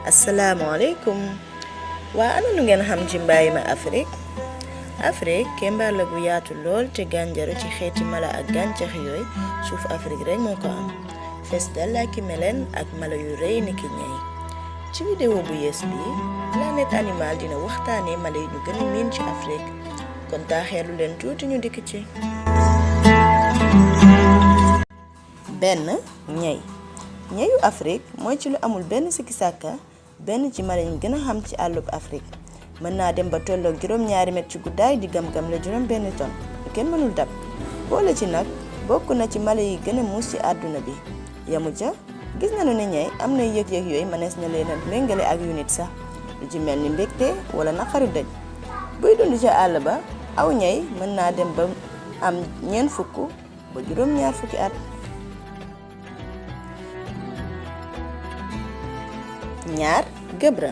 asalaamaaleykum waa ana lu ngeen xam ci mbaayima Afrique kembaar la gu yaatu lool te gànjaru ci xeeti mala ak gàncax yooyu suuf Afrique rek moo ko am fees dal ak meleen ak mala yu rëy niki ñey ci vidéo bu yees bi Planète Animal dina waxtaanee mala yi ñu gën a miin ci Afrique kon taaxeelu leen tuuti ñu dikk ci. benn ñeyu Afrique mooy ci lu amul benn sikki sàkka benn ci mala yi ñu gën a xam ci àllub Afrique mën naa dem ba tolloog juróom-ñaari mètre ci guddaay di gam-gam la juróom benn tonne lu kenn mënul dab boole ci nag bokk na ci mala yi gën a muus ci àdduna bi yamu ca gis nañu ne ñey am na yëg-yëg yooyu mënees na leen a méngale ak yu nit sax lu ci mel ni mbégte wala naqaru dëj buy dund ca àll ba aw ñey mën naa dem ba am ñeent fukk ba juróom-ñaar fukki at. gëbra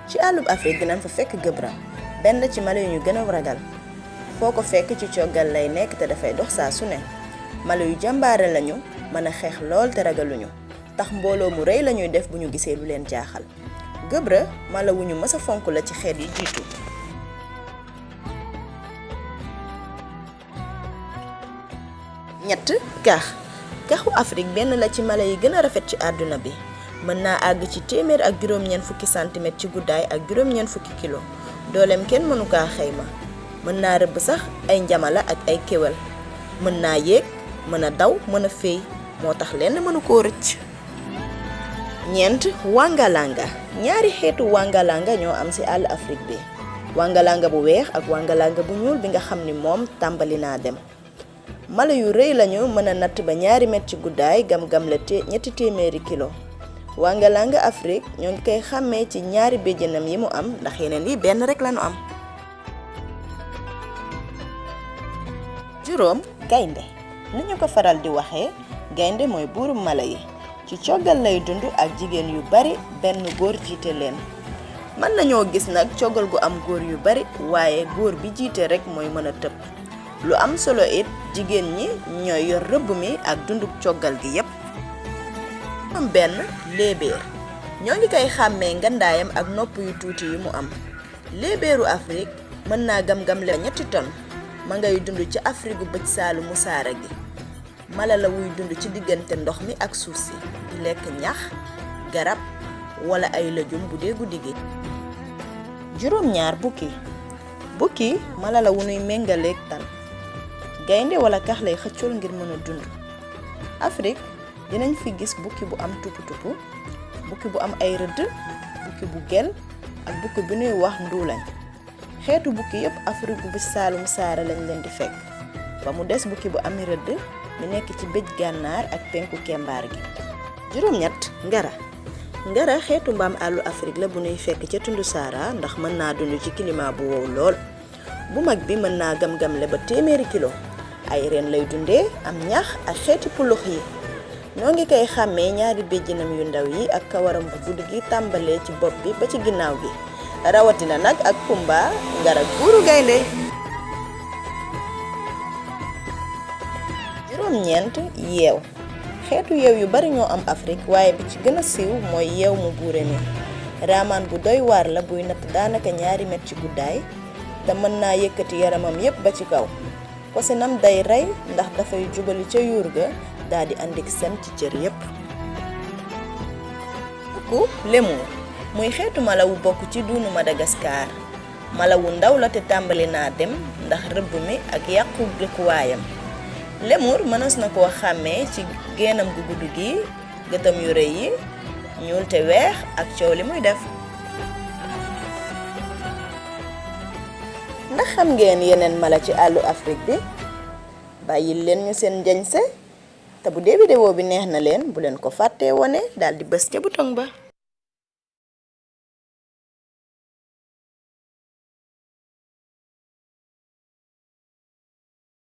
ci àllub Afrique dinañ fa fekk gëbra benn ci mala yu ñu gën a ragal foo ko fekk ci coggal lay nekk te dafay dox saa su ne mala yu jàmbaare lañu mën a xeex lool te ragaluñu tax mbooloo mu rëy lañuy def bu ñu gisee lu leen jaaxal gëbra mala wu ñu mës a fonk la ci xeet yi jiitu. kaxu Afrique benn la ci mala yi gën a rafet ci àdduna bi mën naa àgg ci téeméer ak juróom-ñeent fukki centimètre ci guddaay ak juróom-ñeent fukki kilo dooleem kenn mënu kaa xayma mën naa rëbb sax ay njamala ak ay kéwél mën naa yéeg mën a daw mën a féey moo tax lenn mënu koo rëcc. wangalanga ñaari xeetu wangalanga ñoo am ci àll Afrique bi wangalanga bu weex ak wangalanga bu ñuul bi nga xam ni moom tàmbali naa dem mala yu rëy lañu mën a natt ba ñaari mètre ci guddaay gam-gam la ñetti téeméeri kilo wangalanga Afrique ñoo ngi koy xàmmee ci ñaari béjjënam yi mu am ndax yeneen yi benn rek lañu am. gaynde ni ñu ko faral di waxee gaynde mooy buuru mala yi ci coggal lay dund ak jigéen yu bari benn góor jiite leen mën nañoo gis nag coggal gu am góor yu bari waaye góor bi jiite rek mooy mën a tëb lu am solo it jigéen ñi ñooy yor rëbb mi ak dunduk coggal gi yépp. léebéer ñoo ngi koy xàmmee ngandaayam ak nopp yu tuuti yi mu am léebéeru Afrique mën naa gam-gam la 3 tonnes ma ngay dund ci Afrique gu bëj saalumu saara gi mala la wuy dund ci diggante ndox mi ak suuf si di lekk ñax garab wala ay lëjum bu dee guddi gi. bukki mala la wu nuy méngaleeg tan gaynde wala kax lay xëccool ngir mën a dund Afrique dinañ fi gis bukki bu am tupp-tupp bukki bu am ay rëdd bukki bu gel ak bukki bi ñuy wax nduulañ xeetu bukki yépp Afrique bu saalum saara lañ leen di fekk ba mu des bukki bu ami rëdd mi nekk ci bëj gànnaar ak penku kembaar gi. ngara xeetu mbaam àllu Afrique la bu ñuy fekk ca tundu saara ndax mën naa dund ci climat bu wow lool bu mag bi mën naa gam-gamle ba téeméeri kilo ay reen lay dundee am ñax ak xeeti pulux yi ñoo ngi koy xàmmee ñaari béjjinam yu ndaw yi ak kawaram bu gudd gi tàmbalee ci bopp bi ba ci ginnaaw gi rawatina nag ak kumba ngara buuru gaynde. yeew xeetu yeew yu bari ñoo am Afrique waaye bi ci gën a siiw mooy yeew mu buure mi raamaan bu doy waar la buy natt daanaka 2 mètre ci guddaay te mën naa yëkkati yaramam yépp ba ci kaw posenam day rey ndax dafay jubali ca yuur ga daal di andik seen ci cër yépp. lémur muy xeetu mala wu bokk ci duunu Madagascar mala wu ndaw la te tàmbali naa dem ndax rëbb mi ak yàqu dëkkuwaayam lémur mënees na koo xàmmee ci génnam gu gudd gi gëtam yu rëy yi ñuul te weex ak coow li muy def. ndax xam ngeen yeneen mala ci àllu Afrique bi bàyyil leen ñu seen njañse te bu dee vidéo bi neex na leen bu leen ko fàttee wone daal di bës ca bouton ba.